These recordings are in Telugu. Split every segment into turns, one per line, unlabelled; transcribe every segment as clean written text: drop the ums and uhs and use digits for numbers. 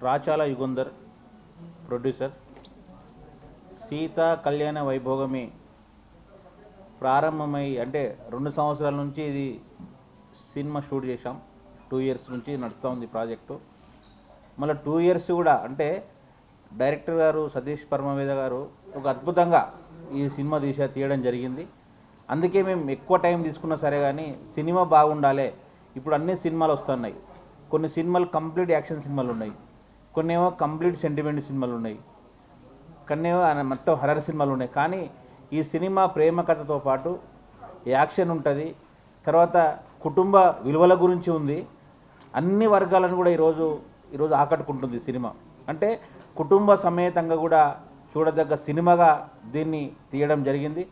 రాచాల యుగంధర్ ప్రొడ్యూసర్. సీతా కళ్యాణ వైభోగమే ప్రారంభమై అంటే 2 సంవత్సరాల నుంచి ఇది సినిమా షూట్ చేశాం. 2 ఇయర్స్ నుంచి నడుస్తూ ఉంది ప్రాజెక్టు. మళ్ళీ 2 ఇయర్స్ కూడా అంటే డైరెక్టర్ గారు సతీష్ పరమవేద గారు ఒక అద్భుతంగా ఈ సినిమా తీయడం జరిగింది. అందుకే మేము ఎక్కువ టైం తీసుకున్నా సరే కానీ సినిమా బాగుండాలి. ఇప్పుడు అన్ని సినిమాలు వస్తున్నాయి. కొన్ని సినిమాలు కంప్లీట్ యాక్షన్ సినిమాలు ఉన్నాయి, కొన్ని ఏమో కంప్లీట్ సెంటిమెంట్ సినిమాలు ఉన్నాయి, కొన్ని ఏమో మొత్తం హర్రర్ సినిమాలు ఉన్నాయి. కానీ ఈ సినిమా ప్రేమ కథతో పాటు యాక్షన్ ఉంటుంది, తర్వాత కుటుంబ విలువల గురించి ఉంది. అన్ని వర్గాలను కూడా ఈరోజు ఆకట్టుకుంటుంది సినిమా. అంటే కుటుంబ సమేతంగా కూడా చూడదగ్గ సినిమాగా దీన్ని తీయడం జరిగింది.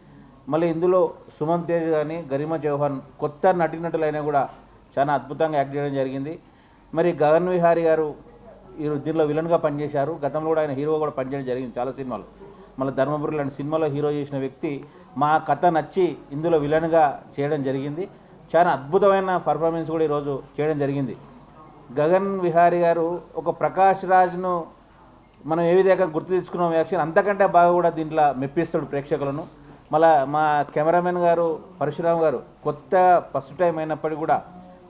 మళ్ళీ ఇందులో సుమన్ తేజ్ కానీ గరిమా చౌహాన్ కొత్త నటీనటులైనా కూడా చాలా అద్భుతంగా యాక్ట్ చేయడం జరిగింది. మరి గగన్ విహారీ గారు దీనిలో విలన్గా పనిచేశారు. గతంలో కూడా ఆయన హీరోగా కూడా పనిచేయడం జరిగింది చాలా సినిమాలు. మళ్ళీ ధర్మపురి లాంటి సినిమాలో హీరో చేసిన వ్యక్తి మా కథ నచ్చి ఇందులో విలన్గా చేయడం జరిగింది. చాలా అద్భుతమైన పర్ఫార్మెన్స్ కూడా ఈరోజు చేయడం జరిగింది. గగన్ విహారీ గారు ఒక ప్రకాష్ రాజ్ను మనం ఏ విధంగా గుర్తు తెచ్చుకున్నాం యాక్షన్, అంతకంటే బాగా కూడా దీంట్లో మెప్పిస్తాడు ప్రేక్షకులను. మళ్ళీ మా కెమెరామెన్ గారు పరశురామ్ గారు కొత్త ఫస్ట్ టైం అయినప్పటికీ కూడా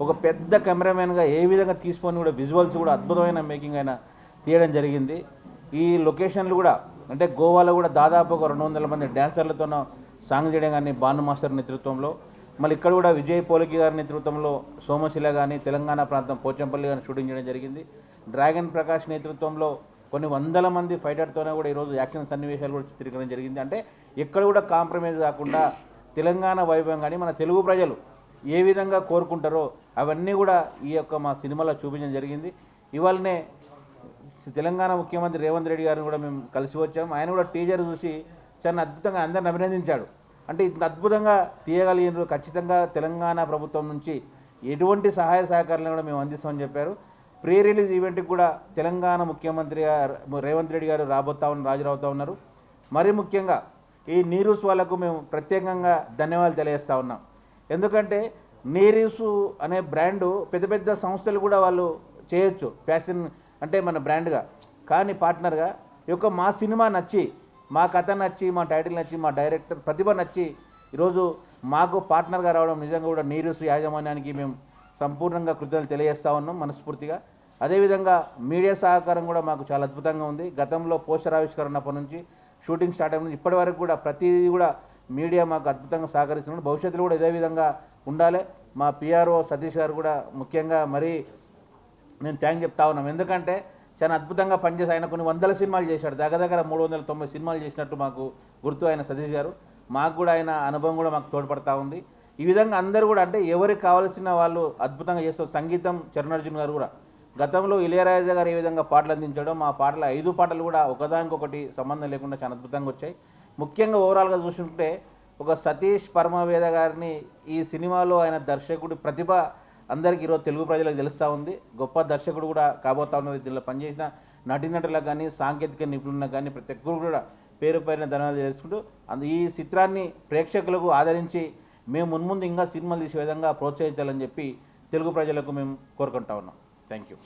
ఒక పెద్ద కెమెరామెన్గా ఏ విధంగా తీసుకొని కూడా విజువల్స్ కూడా అద్భుతమైన మేకింగ్ అయినా తీయడం జరిగింది. ఈ లొకేషన్లు కూడా అంటే గోవాలో కూడా దాదాపు ఒక 200 మంది డ్యాన్సర్లతో సాంగ్ చేయడం కానీ భాను మాస్టర్ నేతృత్వంలో, మళ్ళీ ఇక్కడ కూడా విజయ్ పోలికి గారి నేతృత్వంలో సోమశిల కానీ తెలంగాణ ప్రాంతం పోచంపల్లి కానీ షూటింగ్ చేయడం జరిగింది. డ్రాగన్ ప్రకాష్ నేతృత్వంలో కొన్ని 100 మంది ఫైటర్తోనే కూడా ఈరోజు యాక్షన్ సన్నివేశాలు కూడా చిత్రీకరణ జరిగింది. అంటే ఎక్కడ కూడా కాంప్రమైజ్ కాకుండా తెలంగాణ వైభవం కానీ మన తెలుగు ప్రజలు ఏ విధంగా కోరుకుంటారో అవన్నీ కూడా ఈ యొక్క మా సినిమాలో చూపించడం జరిగింది. ఇవాళనే తెలంగాణ ముఖ్యమంత్రి రేవంత్ రెడ్డి గారిని కూడా మేము కలిసి వచ్చాం. ఆయన కూడా టీజర్ చూసి చాలా అద్భుతంగా అందరిని అభినందించాడు. అంటే ఇంత అద్భుతంగా తీయగలిగినారు, ఖచ్చితంగా తెలంగాణ ప్రభుత్వం నుంచి ఎటువంటి సహాయ సహకారాలను కూడా మేము అందిస్తామని చెప్పారు. ప్రీ రిలీజ్ ఈవెంట్కి కూడా తెలంగాణ ముఖ్యమంత్రి రేవంత్ రెడ్డి గారు హాజరవుతూ ఉన్నారు. మరీ ముఖ్యంగా ఈ నీరూస్ వాళ్ళకు మేము ప్రత్యేకంగా ధన్యవాదాలు తెలియజేస్తూ ఉన్నాం. ఎందుకంటే నీరూస్ అనే బ్రాండు పెద్ద పెద్ద సంస్థలు కూడా వాళ్ళు చేయొచ్చు ఫ్యాషన్ అంటే మన బ్రాండ్గా, కానీ పార్ట్నర్గా ఈ యొక్క మా సినిమా నచ్చి, మా కథ నచ్చి, మా టైటిల్ నచ్చి, మా డైరెక్టర్ ప్రతిభ నచ్చి ఈరోజు మాకు పార్ట్నర్గా రావడం నిజంగా కూడా నీరూస్ యాజమాన్యానికి మేము సంపూర్ణంగా కృతజ్ఞతలు తెలియజేస్తూ ఉన్నాం మనస్ఫూర్తిగా. అదేవిధంగా మీడియా సహకారం కూడా మాకు చాలా అద్భుతంగా ఉంది. గతంలో పోస్టర్ ఆవిష్కరణప్పటి నుంచి షూటింగ్ స్టార్ట్ అయిన ఇప్పటి వరకు కూడా ప్రతిదీ కూడా మీడియా మాకు అద్భుతంగా సహకరిస్తున్నారు. భవిష్యత్తులో కూడా ఇదే విధంగా ఉండాలి. మా పిఆర్ఓ సతీష్ గారు కూడా ముఖ్యంగా మరీ నేను థ్యాంక్ చెప్తా ఉన్నాం. ఎందుకంటే చాలా అద్భుతంగా పనిచేసి ఆయన కొన్ని 100 సినిమాలు చేశాడు, దగ్గర 390 సినిమాలు చేసినట్టు మాకు గుర్తు ఆయన సతీష్ గారు. మాకు కూడా ఆయన అనుభవం కూడా మాకు తోడ్పడతా ఉంది. ఈ విధంగా అందరూ కూడా అంటే ఎవరికి కావాల్సిన వాళ్ళు అద్భుతంగా చేస్తారు. సంగీతం చరణార్జున్ గారు కూడా గతంలో ఇళయరాజా గారు ఏ విధంగా పాటలు అందించడం, మా పాటలు 5 పాటలు కూడా ఒకదానికొకటి సంబంధం లేకుండా చాలా అద్భుతంగా వచ్చాయి. ముఖ్యంగా ఓవరాల్గా చూసుకుంటే ఒక సతీష్ పరమవేద గారిని ఈ సినిమాలో ఆయన దర్శకుడి ప్రతిభ అందరికీ ఈరోజు తెలుగు ప్రజలకు తెలుస్తూ ఉంది. గొప్ప దర్శకుడు కూడా కాబోతా ఉన్నారు. దీనిలో పనిచేసిన నటీనటులకు కానీ సాంకేతిక నిపుణులకు కానీ ప్రతి ఒక్కరు కూడా పేరు పైన ధన్యవాదాలు చేసుకుంటూ ఈ చిత్రాన్ని ప్రేక్షకులకు ఆదరించి మేము మున్ముందు ఇంకా సినిమాలు తీసే విధంగా ప్రోత్సహించాలని చెప్పి తెలుగు ప్రజలకు మేము కోరుకుంటా ఉన్నాం. Thank you.